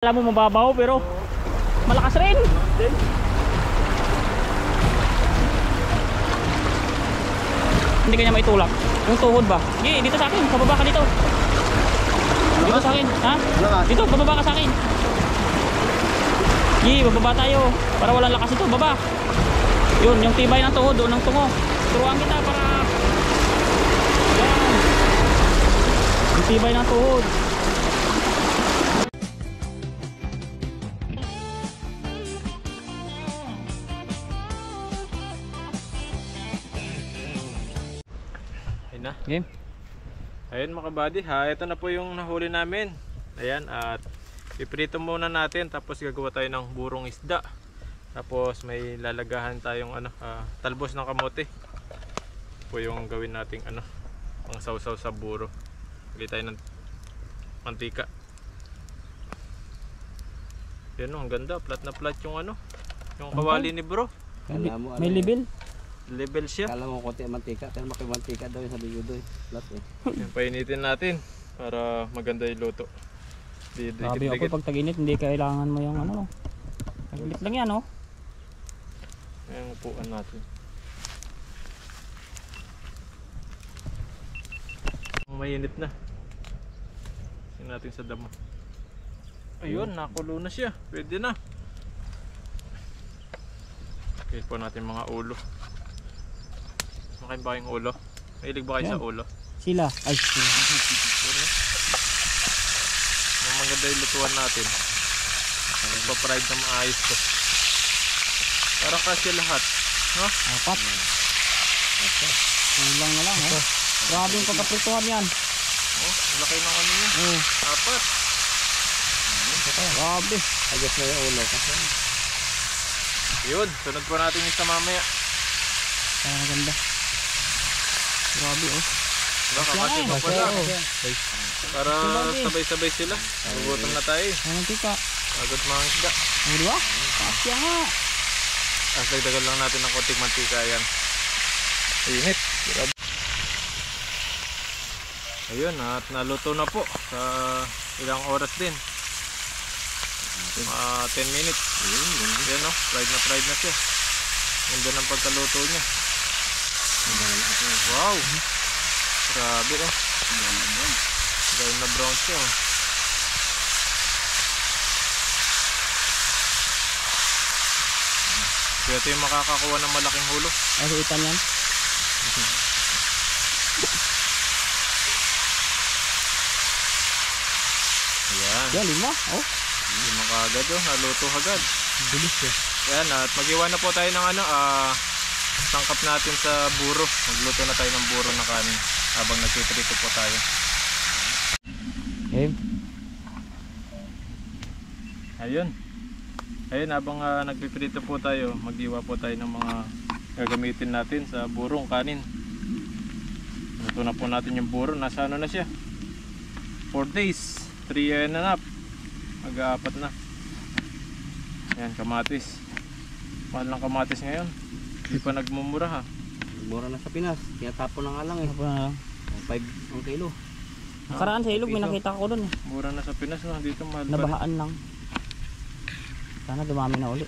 Alam mo mababaw pero malakas rin. Hindi kanya maitulak. Yung tuhod ba? Sige, dito sa akin. Pababa ka dito. Dito sa akin. Ha? Dito, bababa ka sa akin. Sige, bababa tayo. Para walang lakas ito. Baba. Yun, yung tibay ng tuhod. Doon ng tungo. Turuan kita para... Yan. Yung tibay ng tuhod. Na. Game. Ayun mga buddy, ito na po yung nahuli namin. Ayan, at iprito muna natin, tapos gagawa tayo ng burong isda. Tapos may lalagahan tayong talbos ng kamote. Po yung gawin nating pang sausaw sa buro. Bili tayo ng mantika. Yan, ang ganda, plat na plat yung yung kawali ni bro. May level. Level siya. Kala mo konti mantika, pero makimantika daw yung sabi ko doon. Yan, painitin natin para maganda yung luto. Sabi ako pag tag-init hindi kailangan mo yung taglit lang yan Ayan, upuan natin. Mainit na. Sin natin sa damo. Ayun, nakulo na siya. Pwede na. Okay po natin mga ulo. Makain ba kayong ulo? Mahilig ba kayo sa ulo? Sila. Ay, sila. Ang maganda yung lutuan natin. Ipapride na maayos to. Parang kasi lahat. No? Apat. Kulang na lang. Grabe yung pagkaprituhan yan. Oh, laki ng niya. Apat. Grabe. Ayos na yung ulo kasi. Yun, sunod po natin yung sa mamaya. Parang maganda. Grabe Baka kasi pa pala. Para sabay-sabay sila. Nagugutom na tayo. Anong tika? Agad mga isda. Diba? Kasya nga. Dagdagan lang natin ng konting mantika yan. Init. Ayun, at naluto na po sa ilang oras din. 10 minutes. Yan fried na siya. Ganda ng pagkaluto niya. Wow. Grabe brown na brown siya. So ito yung makakakuha ng malaking hulo. Ay, itan yan. Ayan. Yan, 5. Lima kaagad naluto agad. Bilis Ayan, at mag-iwan na po tayo ng sangkap natin sa buro. Magluto na tayo ng buro na kanin habang nagpiprito po tayo. Okay. Ayun, habang nagpiprito po tayo, mag-iwa po tayo ng mga gagamitin natin sa burong kanin. Luto na po natin yung buro. Nasa na siya? 4 days. 3 and a half. Mag-aapat na. Ayan, kamatis. Mahal ng kamatis ngayon. Hindi pa nagmumura ha. Mura na sa Pinas. Tinatapon na nga lang Tapos na lang. 5 ang kilo. Nakaraan sa ilog may nakita ko doon Mura na sa Pinas no. Dito mahal pa rin. Nabahaan lang. Sana dumami na uli.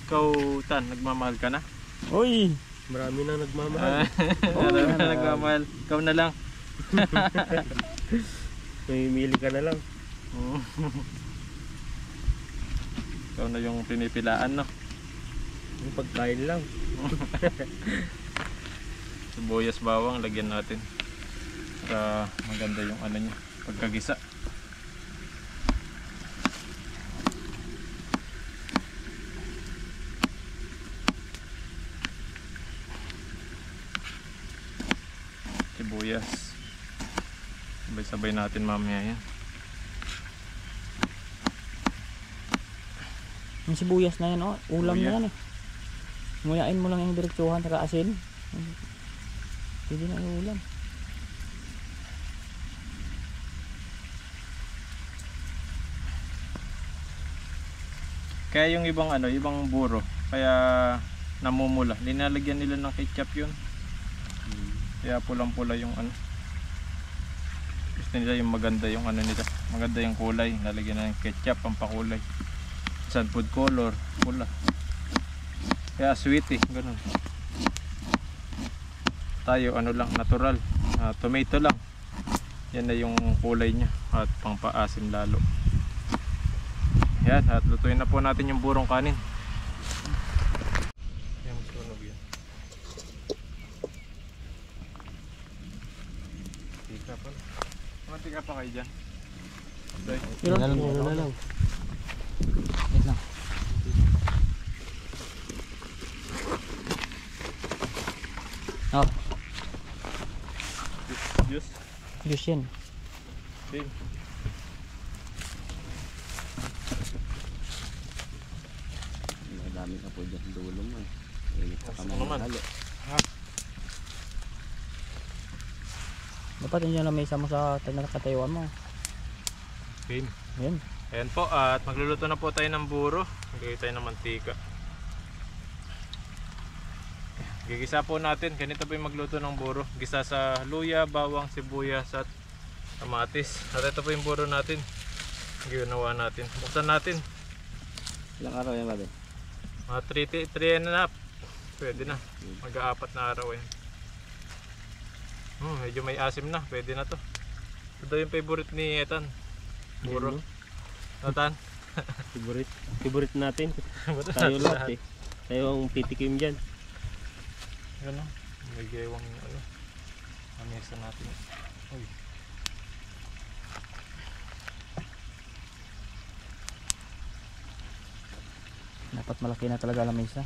Ikaw, Tan, nagmamahal ka na? Uy! Marami na nagmamahal. Marami na nagmamahal. Ikaw na lang. Mamimili ka na lang. Ikaw na yung pinipilaan no. Yung pagkain lang. Sibuyas, bawang lagyan natin para maganda yung niya, pagkagisa. Sibuyas sabay-sabay natin mamaya yan. Yung sibuyas na yan ulam Luya. na yan Nguyain mo lang yung diretsuhan saka asin. Pwede na yung ulam. Kaya yung ibang buro kaya namumula, linalagyan nila ng ketchup yun. Kaya pulang pula yung gusto nila yung maganda yung nila. maganda yung kulay. Lalagyan na ng ketchup, pampakulay. Sun food color, pula. Kaya sweet eh, ganun. Tayo ano lang, natural. Tomato lang. Yan na yung kulay niya at pangpaasim lalo. Yan, at lutuin na po natin yung burong kanin. Yan, sunog yan. Tika pa. Matika pa kayo dyan. Yun lang. Ano na lang. Wait lang. Oh, Juice. juice yan. Okay. Madami ka po dyan sa dulo mo eh. Init pa kami Ano naman? halo. Dapat yun yung lamesa mo sa nakatayuan mo. Okay. Yan. Ayan po, at magluluto na po tayo ng buro. Maglagay tayo ng mantika. Gigisa po natin, ganito po yung magluto ng buro. Gisa sa luya, bawang, sibuyas at kamatis. At ito po yung buro natin. Ginawa natin. Buksan natin. Ilang araw yan ba din? Mga 3 and a half. Pwede na. Mag-aapat na araw yan. Medyo may asim na. Pwede na to. Ito yung favorite ni Ethan. Buro. Ethan? Favorite natin. Tayo lahat eh. Tayo ang titikim dyan. Ano? May gewang ano. Amesa natin. Uy. Dapat malaki na talaga lamesa.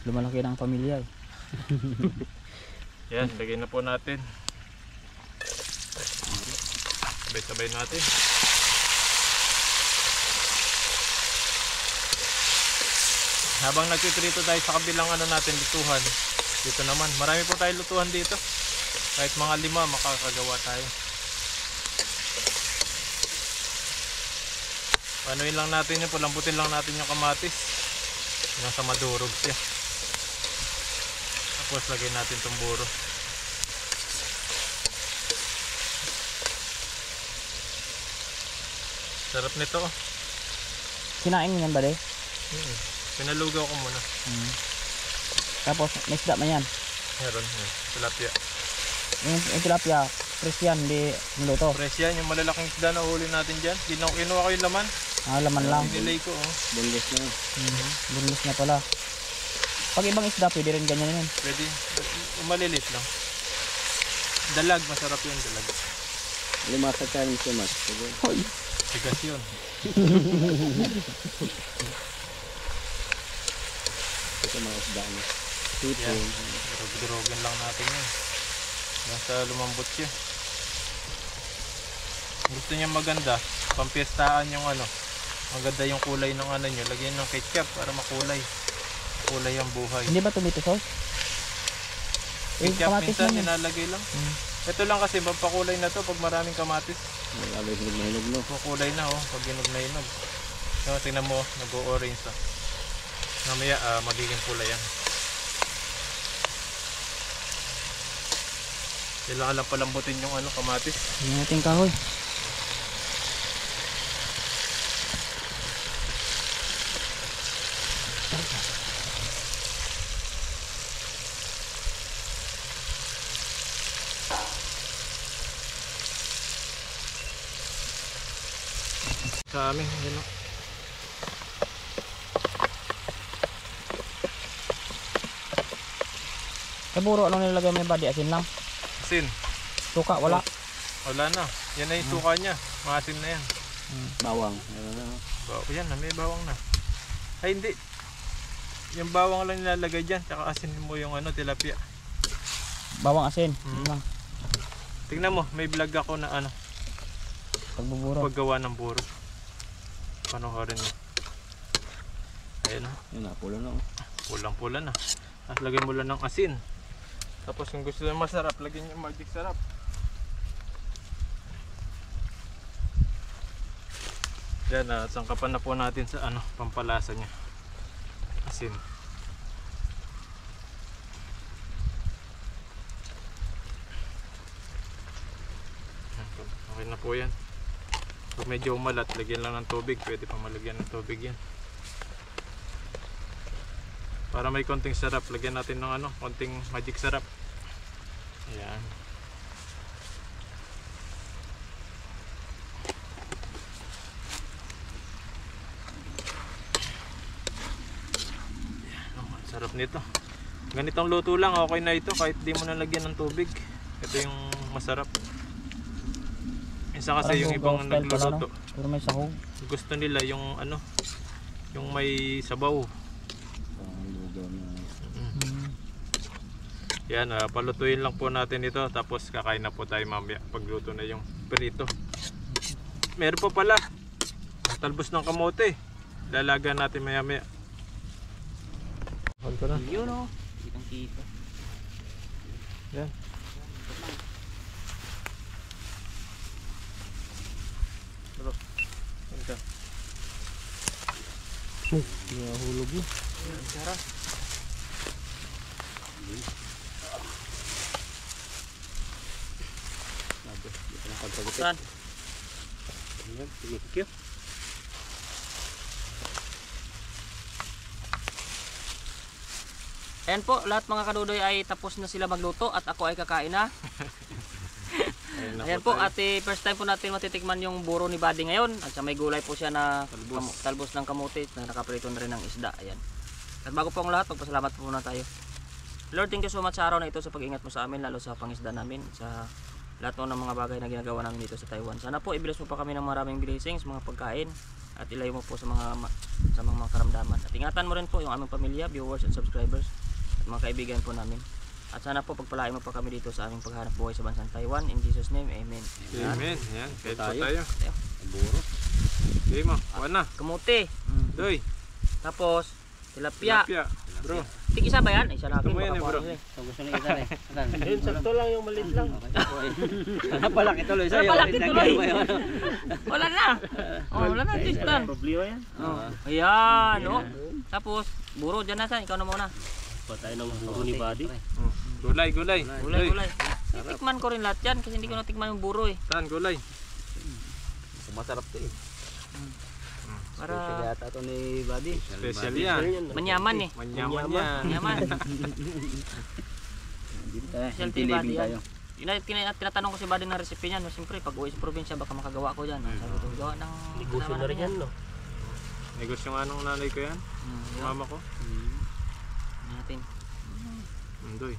Lumalaki na ang pamilya eh. Yan, lagay na po natin. Sabay-sabay natin. Habang nagtitrito tayo sa kabilang ano natin lutuhan, dito naman, marami po tayo lutuhan dito. Kahit mga 5 makakagawa tayo. Panuin lang natin yun, palambutin lang natin yung kamatis. Hanggang sa madurog siya. Tapos lagay natin itong buro. Sarap nito. Kinain mo yan ba de? Pinalugaw ko muna. Tapos may isda man yan. Meron, yun. Tilapia. Yung tilapia, fresh yan, hindi niluto. Fresh yan, yung malalaking isda na huli natin dyan. Kinuha ko yung laman. Laman lang. Nilay ko, oh. Boneless na. Bunlis na pala. Pag ibang isda, pwede rin ganyan yun. Pwede. Malilit lang. Dalag, masarap yun, dalag. Limasag ka rin siya mas. Tigas yun. Ito mga isda niya. Yan. Durog-durogan lang natin yun. Basta lumambot siya. Gusto niya maganda, pampiestaan yung ano. Maganda yung kulay ng ano nyo. Lagyan ng ketchup para makulay. Kulay ang buhay. Hindi ba tomato sauce? Ketchup kamatis minsan lang yun. nilalagay lang. Ito lang kasi pampakulay na to pag maraming kamatis. Alay hinog na hinog no. Kulay na oh, pag hinog na hinog. So, tingnan mo, nag-o-orange na. Mamaya magiging pula yan. Kailangan lang palambutin yung ano, kamatis. Yung ating kahoy. Sa amin, yun o. Sa buro, anong nilagay mo yung body? Asin lang? Asin. Suka, wala? Wala na. Yan na yung suka niya. Maasim na yan. Bawang. Yan na, may bawang na. Ay hindi. Yung bawang lang nilalagay dyan. Tsaka asin mo yung ano, tilapia. Bawang asin. Yun lang. Tingnan mo, may vlog ako na ano, Pagbuburo. paggawa ng buro. Panoorin mo. Ayan o. Yun na, pula na. Pulang-pula na. Tapos lagyan mo lang ng asin. Tapos kung gusto nyo masarap, lagyan nyo magic sarap. Yan, sangkapan na po natin sa ano, pampalasa nya. Asin. Okay na po yan. Pag medyo umalat, lagyan lang ng tubig. Pwede pa malagyan ng tubig yan. Para may konting sarap, lagyan natin ng ano, konting magic sarap. Ayan. Oh, sarap nito. Ganitong luto lang, okay na ito kahit di mo nalagyan ng tubig. Ito yung masarap. Minsan kasi yung ibang nagluluto, Pero may sahog. gusto nila yung ano, yung may sabaw. Yan, palutuin lang po natin ito tapos kakain na po tayo mamaya pagluto na yung perito. Meron pa pala ang talbos ng kamote. Lalaga natin maya maya. Hold ko na. Yun o. Kitang kita. Yan. Ito. Nahulog na. Sarap. Saan? Thank you. Ayan po, lahat mga kadudoy ay tapos na sila magluto at ako ay kakain na. Ayan po, tayo. at first time po natin matitikman yung buro ni Buddy ngayon. At may gulay po siya na talbos ng kamote na nakaprito na rin ng isda. Ayan. At bago po ang lahat, magpasalamat po muna tayo. Lord, thank you so much sa araw na ito sa pag-ingat mo sa amin, lalo sa pangisda namin, sa lahat ng mga bagay na ginagawa namin dito sa Taiwan. Sana po i-bless mo pa kami ng maraming blessings, mga pagkain, at ilayo mo po sa mga karamdaman. At ingatan mo rin po yung aming pamilya, viewers at subscribers, at mga kaibigan po namin. At sana po pagpalain mo pa kami dito sa aming paghanap buhay sa bansang Taiwan. In Jesus name, Amen. Amen. Yan, kahit po tayo. Buro. Sige mo, wala na. Kamote. Doy, Tapos, tilapia. tilapia. Bro, Tig isa ba yan? Isa natin. Ito mo yan, baka bro. kuhanin nila So gusto niya isa rin. Ayun, sakto lang yung maliit lang. Palaki tuloy sa'yo. Palaki tuloy. Mo yun. Wala na. Oh, wala na. Distan. Problema yan. Oh. Ayan. Oh. Tapos, buro dyan na sa. Ikaw na muna. Pa tayo ng buro ni Buddy. gulay, gulay. Gulay, gulay. Tikman ko rin lahat yan kasi hindi ko natikman yung buro eh. Saan, gulay? Masarap to eh. Para Yata to ni Buddy. Special yan. manyaman eh. Manyaman yan. Manyaman. Special tea Buddy yan. tayo. Tinatanong ko si Buddy ng recipe niyan. Siyempre, pag uwi sa probinsya, baka makagawa ko dyan. Sabi ko, gawa ng Negosyo na rin yan, no? Negosyo nga nung nanay ko yan. Mama ko. Natin. Doy.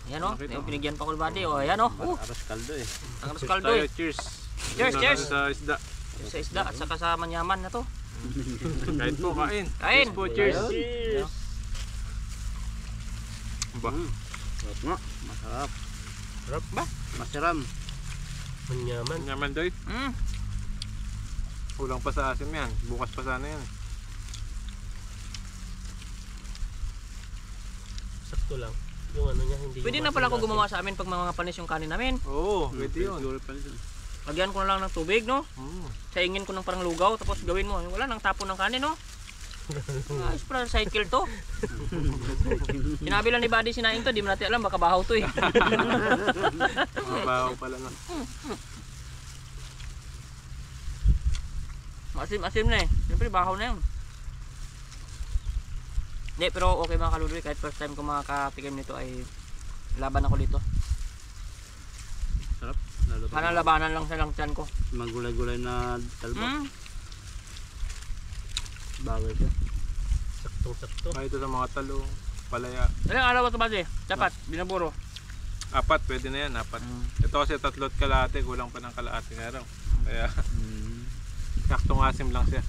Ayan o. Bakit, Yung pinigyan pa ko ni Buddy. O, ayan o. Aras kaldo eh. Ang Cheers raskaldo tayo, eh. cheers. Cheers, Dito cheers. natin Sa isda. Sa isda at saka sa manyaman na to. Kahit po, kain. Kain. Cheers po, cheers. Cheers! Ba? Sarap nga. Masarap. Sarap ba? Masiram. Manyaman. Manyaman, Doy. Kulang pa sa asim yan. Bukas pa sana yan. Sakto lang. Yung ano niya, hindi Pwede na pala ako gumawa sa amin pag mga panis yung kanin namin. Oo, pwede yun. Lagyan ko na lang ng tubig, no? Mm. Saingin ko ng parang lugaw, tapos gawin mo. Wala nang tapon ng kanin, no? Ayos pala, cycle to. Sinabi lang ni Buddy sinaing to, di mo natin alam, baka bahaw to eh. Mabaho pala na. Asim na eh. Siyempre, bahaw na yun. Hindi, pero okay mga kaluloy, kahit first time ko makakatikim nito ay laban ako dito. Sarap. Lalo Sana labanan lang sa lang tiyan ko. Magulay-gulay na talbos. Hmm? Bagay siya. Saktong-sakto. Kahit ito sa mga talong, palaya. Ilang araw ito ba siya? Dapat, binaburo. 4, pwede na yan, 4. Ito kasi 3 kalahati, kulang pa ng kalahati na araw. Kaya, saktong asim lang siya.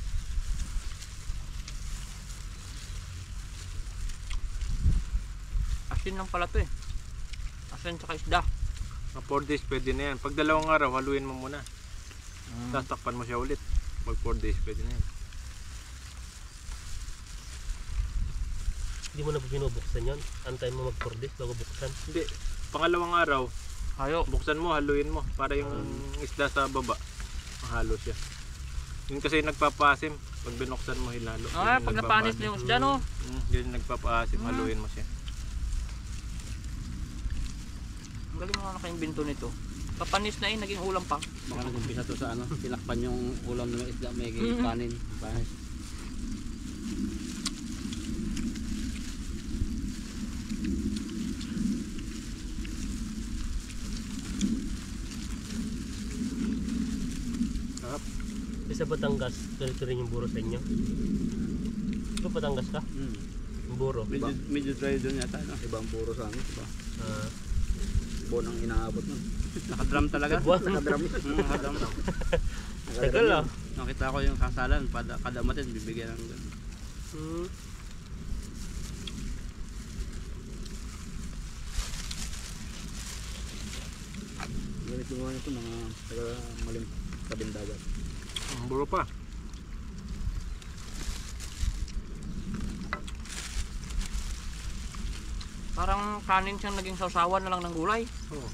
Asin lang pala to eh. Asin tsaka isda. Mga 4 days pwede na yan. Pag 2 araw, haluin mo muna. Tapos takpan mo siya ulit. Pag 4 days pwede na yan. Hindi mo na binubuksan yun. Antayin mo mag-4 days bago buksan. Hindi, pangalawang araw, Hayo. buksan mo, haluin mo. Para yung isda sa baba, mahalo siya. Yun kasi nagpapasim. Pag binuksan mo, hilalo. Ah, pag napanis na yung isda no. Yun nagpapaasim, haluin mo siya. Ang galing mo na naka-invento nito. Papanis na naging ulam pa. Baka nag-umpisa to sa ano, tinakpan yung ulam ng isda, may kanin. Panis. Sa Batangas, ganito rin yung buro sa inyo. Ikaw Batangas ka? Yung buro. Medyo dry doon yata, no? Ibang puro sa amin, diba? Ah, Buwan ang inaabot nun. Nakadrum talaga? Buwan? Nakadrum. Nakadrum. tagal ah. Nakita ko yung kasalan, kada matin bibigyan ng gano'n. Hmm. Ganito mga ito, mga taga malim tabing dagat. Ang buro pa. Parang kanin siyang naging sausawan na lang ng gulay. Oo.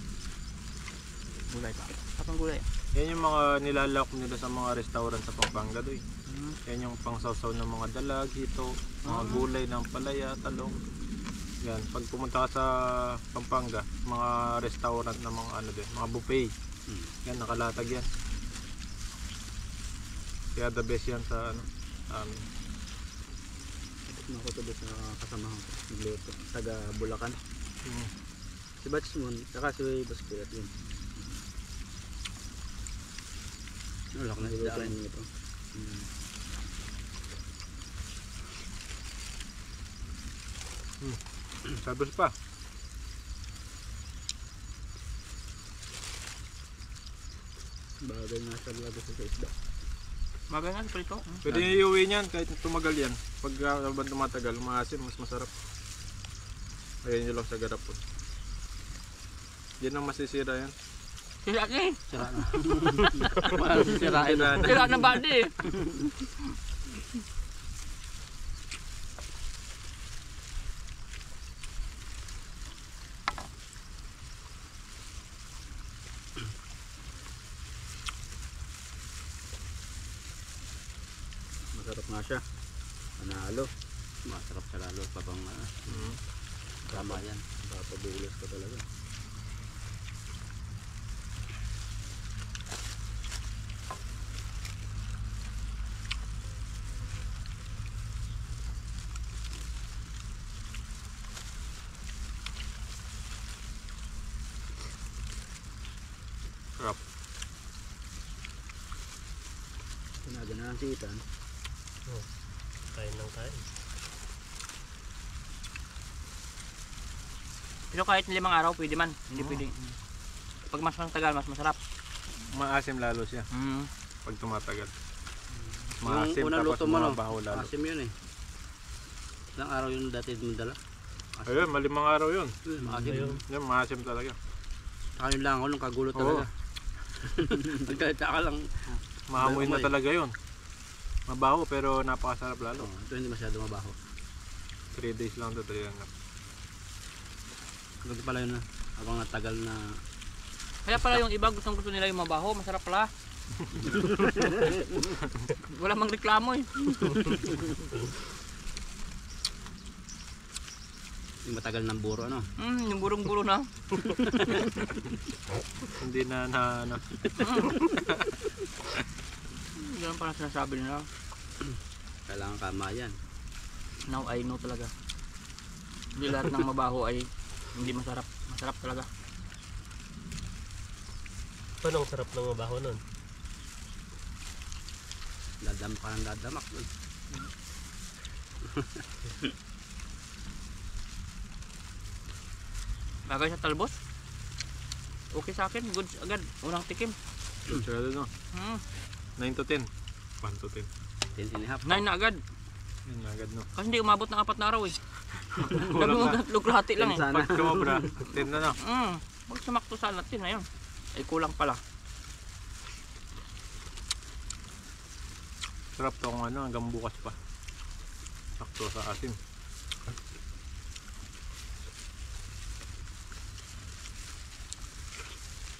Gulay pa. Kapang gulay. Yan yung mga nilalak nila sa mga restaurant sa Pampanga doy. Yan yung pangsawsaw ng mga dalag, hito, mga gulay ng palaya, talong. Yan, pag pumunta ka sa Pampanga, mga restaurant na mga ano din, mga buffet. Yan, nakalatag yan. Kaya the best yan sa ano, amin. Ako to sa kasamahan ko, nagluto, taga Bulacan. Mm. Si Batsmon, saka si Baskuyat yun. Nalak na isda rin ito. Sabos pa. Bagay nga siya talaga sa isda. Bagay nga sa prito. Pwede nyo iuwi niyan kahit tumagal yan. Pag habang tumatagal, maasim, mas masarap. Ayan nyo lang sa garapon. Yan ang masisira yan. Sira na eh. Sira na. Wala na sisirain na. Sira na body eh. Masarap nga siya. Panalo. Masarap siya lalo. Pabang tama yan. Papabulas ka talaga. Sarap. Sinaga na lang si Ethan. Kain lang tayo. Pero kahit 5 araw pwede man. Hindi pwede. Pag mas tagal, mas masarap. Maasim lalo siya Mm. pag tumatagal. Yung Maasim unang tapos luto mo, no? mabaho lalo. Asim yun eh. Ilang araw yun dati mo dala? Ayun, malimang araw yun. Maasim. Ayun. Yan, maasim talaga. Saka yun lang ako nung kagulo talaga. Nagkalita ka lang. Maamoy na Amoy. talaga yun. Mabaho pero napakasarap lalo. Oh, ito hindi masyado mabaho. 3 days lang to, 3 lang. Ganito pala yun na. Habang natagal na. Kaya pala yung iba gustong gusto nila yung mabaho. Masarap pala. Wala mang reklamo eh. Yung matagal ng buro ano. Yung burong-buro na. Hindi na ano. Ganun pala sinasabi nila. Kailangan kama yan. Now I know talaga. Hindi lahat ng mabaho ay hindi masarap. Masarap talaga. Paano ang sarap ng mabaho nun? Dadam pa ng dadamak. Bagay sa talbos. Okay sa akin. Good agad. Unang tikim. Sigurado no. 9 to 10. 1 to 10. 10 and a half. 9 na agad. Yan agad no. Kasi hindi umabot ng 4 na araw eh. Kulang na. Tatlong lang eh. Sana. Pag kumabra, 10 na na. Pag sumakto sa natin na yun. Ay kulang pala. Sarap to kung ano, hanggang bukas pa. Sakto sa asim.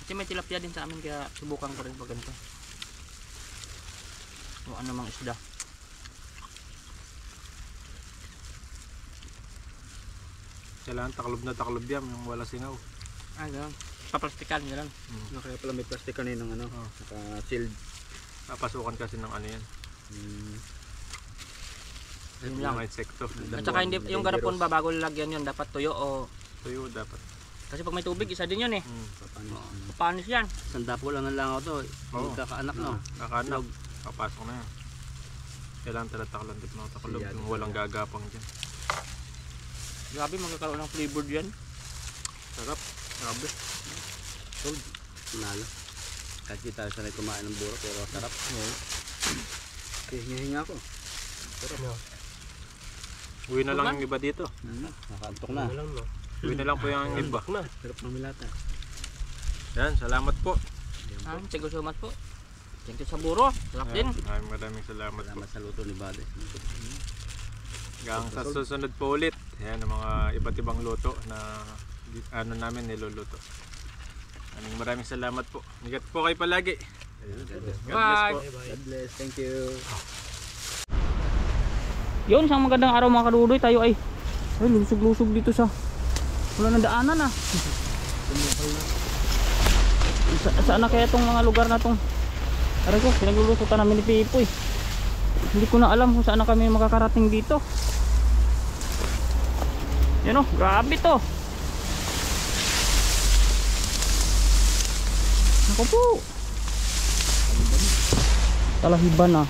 Kasi may tilapia din sa amin kaya subukan ko rin pag ganito. O ano mang isda. Kailangan taklob na taklob yan, yung wala singaw. Ah, gano'n. paplastikan, gano'n. Kaya pala may plastic kanina ng ano, naka-sealed. Papasukan kasi ng ano yan. Yun lang. Mga insekto. At saka hindi, yung garapon ba, bago lalagyan yun, dapat tuyo o... Tuyo dapat. Kasi pag may tubig, isa din yun eh. Papanis. Papanis yan. Sandapo lang na lang ako to. Oo. Kakaanak no. Kakanak. Papasok na yan. Kailangan talataklan din ng takalog. Siyado Yung walang gagapang dyan. Grabe, magkakaroon ng flavored yan. Sarap. Grabe. Nalo. Kahit di tayo sanay kumain ng buro pero sarap. Okay, hinga ako. Uwi na lang yung iba dito. Nakaantok na. Ano lang, no? Uwi na lang po yung iba. Bak na. Sarap ng milata. Yan, salamat po. Thank you so much po. Thank you sa buro. Sarap din. Maraming salamat po. Salamat sa luto ni Bade. Hanggang sa susunod po ulit. Yan ang mga iba't ibang luto na ano namin niluluto. Maraming salamat po. Ingat po kayo palagi. God bless Bye. po. God bless. Thank you. Yun, isang magandang araw mga kadudoy. Tayo ay lusog-lusog dito sa wala ng daanan ah. Saan na kaya itong mga lugar na itong aray ko, pinaglulusutan namin ni Pipoy. Hindi ko na alam kung saan na kami makakarating dito. Yan o, grabe to. Ako po. Talahiban na.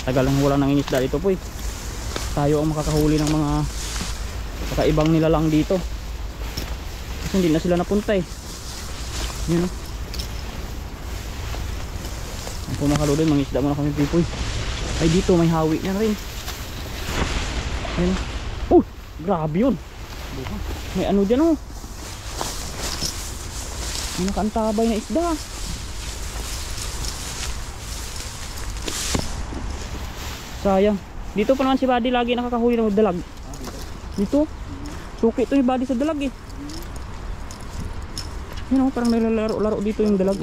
Tagal lang wala nang inisda dito po eh. Tayo ang makakahuli ng mga kakaibang nilalang dito. Kasi hindi na sila napunta eh. Yan o. Kung makaludoy, mangisda muna kami Pipoy. Ay dito may hawi na rin. Ayun. Oh, grabe yun. May ano dyan oh. May nakaantabay na isda. Sayang. Dito pa naman si Buddy lagi nakakahuli ng dalag. Dito. Suki ito yung Buddy sa dalag eh. Yan oh, parang nilalaro-laro dito yung dalag.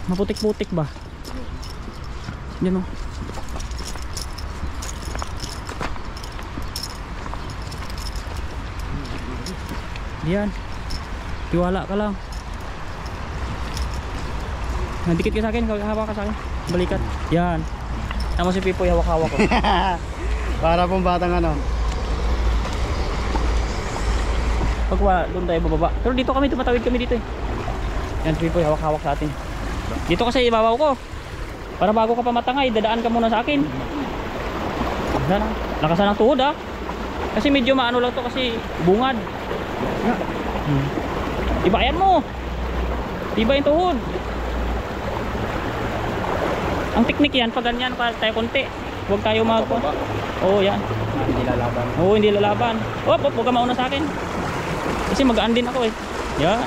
Maputik-putik ba? Yan o. Yan. Tiwala ka lang. Nandikit ka sa akin, hawak ka sa akin. Balikat. Yan. Tama si Pipoy, hawak-hawak ko. Para pong batang ano. Pag wala, doon tayo bababa. Pero dito kami, tumatawid kami dito eh. Yan si Pipoy, hawak-hawak sa atin. Dito kasi ibabaw ko. Para bago ka pa matangay, dadaan ka muna sa akin. Sana, lakasan ng tuhod ah. Kasi medyo maano lang to kasi bungad. Ibayan mo. Ibayin tuhod. Ang teknik yan, pag ganyan pa tayo konti. Huwag tayo mag... Oo, yan. Hindi lalaban. Oo, hindi lalaban. Huwag ka mauna sa akin. Kasi magaan din ako eh. Yan.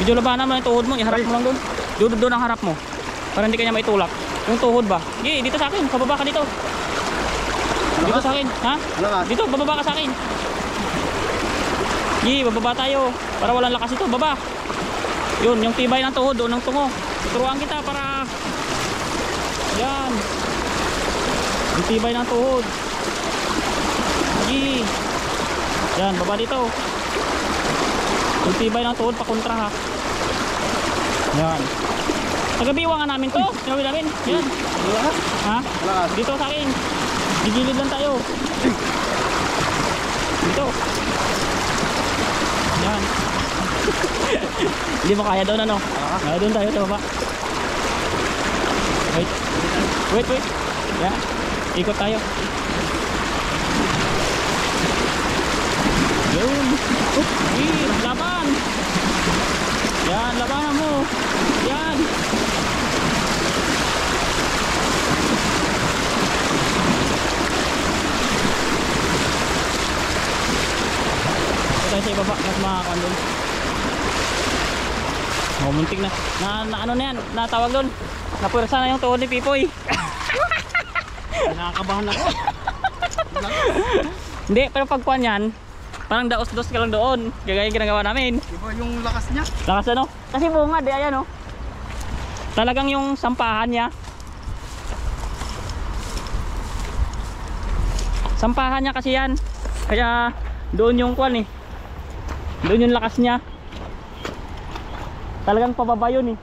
Medyo labanan mo yung tuhod mo, iharap mo lang doon. Doon ang harap mo. Para hindi kanya maitulak. Yung tuhod ba? Sige, dito sa akin. Pababa ka dito. Dito sa akin. Ha? Dito, bababa ka sa akin. Sige, bababa tayo. Para walang lakas ito. Baba. Yun, yung tibay ng tuhod. Doon ng tungo. Turuan kita para... Yan. Yung tibay ng tuhod. Sige. Yan, baba dito. Yung tibay ng tuhod, pakontra ha. Yan. Tagabiwa nga namin to. Sinabi namin. Yan. Ha? Dito sa akin. Gigilid lang tayo. Dito. Yan. Hindi mo kaya doon ano? Doon tayo sa baba. Wait. Yan. Ikot tayo. Yun. Laban. Yan, labanan mo. Yan. Tayo sa ibaba, mas makakakan doon. Oh, muntik na. Na ano na yan, natawag doon. Napursa na yung tuhod ni Pipoy. Nakakabahan ako. Hindi, pero pagkuhan yan, parang daos-dos ka lang doon. Gagaya ginagawa namin. Iba yung lakas niya. Lakas ano? Kasi bungad eh, ayan oh. Talagang yung sampahan niya. Sampahan niya kasi yan. Kaya doon yung kwan eh. Doon yung lakas niya. Talagang pababa yun eh.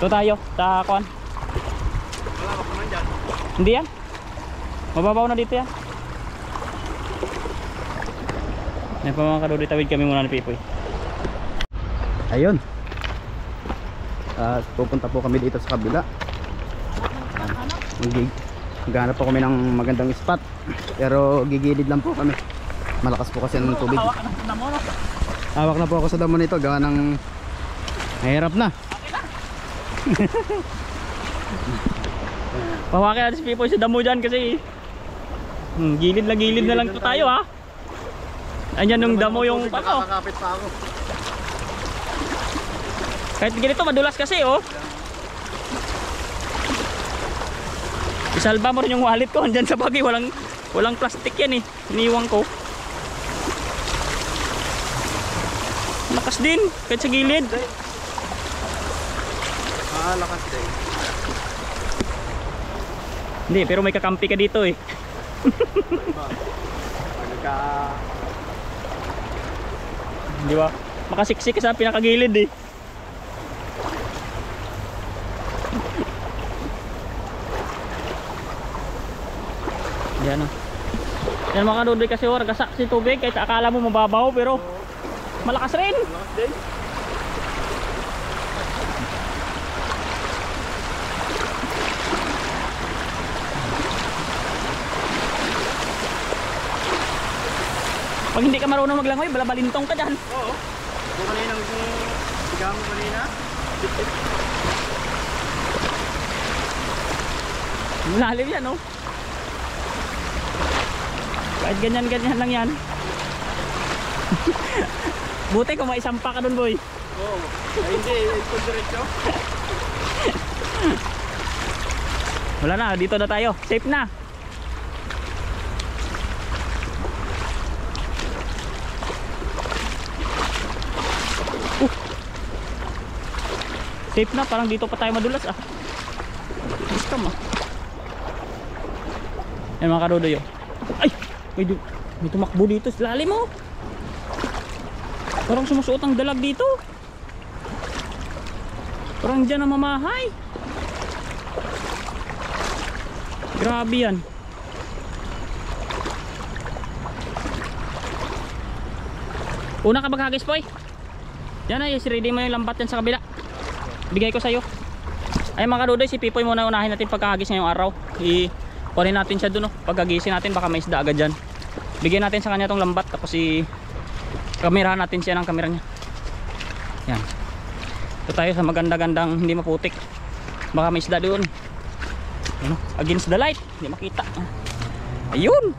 Ito tayo sa kuan. Wala ka naman dyan. Hindi yan. Mababaw na dito yan. Yan pa mga kadodi, tawid kami muna ni Pipoy. Ayun. At pupunta po kami dito sa kabila. Maghanap po kami ng magandang spot. Pero gigilid lang po kami. Malakas po kasi ng tubig. Hawak na po ako sa damo nito. Gawa ng mahirap na. Pawakin natin si Pipoy sa damo dyan kasi gilid na lang to tayo ha. Anyan yung damo yung ano. Nakakapit pa ako. Kahit ganito madulas kasi oh. Isalba mo rin yung wallet ko. Andyan sa bagay walang plastic yan eh. Iniwan ko. Lakas din kahit sa gilid. Lakas din. Hindi, pero may kakampi ka dito eh. Di ba? Makasiksik ka sa pinakagilid eh. Yan o. Yan mga kadudoy kasi gasak si tubig kahit akala mo mababaw pero malakas rin. Lakas din. Pag hindi ka marunong maglangoy, balabalintong ka dyan. Oo. Kung kanina sigaw mo kanina. Malalim yan oh. Kahit ganyan lang yan. Buti kung maisampa ka dun boy. Oo. Ay hindi, ito diretso. Wala na, dito na tayo. Safe na. Safe na, parang dito pa tayo madulas ah. Gusto mo. Yan mga kadodoy oh. Ay! May tumakbo dito sa lalim oh. Parang sumusuot ang dalag dito. Parang dyan ang mamahay. Grabe yan. Una ka maghagis boy. Yan ay, ready mo yung lambat yan sa kabila. Bigay ko sa'yo. Ay mga kadudoy, si Pipoy muna unahin natin pagkahagis ngayong araw. Kunin natin siya dun oh. Pagkagisin natin baka may isda agad dyan. Bigyan natin sa kanya tong lambat. Tapos kamerahan natin siya ng kamera niya. Yan. Ito tayo sa maganda-gandang hindi maputik. Baka may isda doon. Against the light. Hindi makita. Ayun.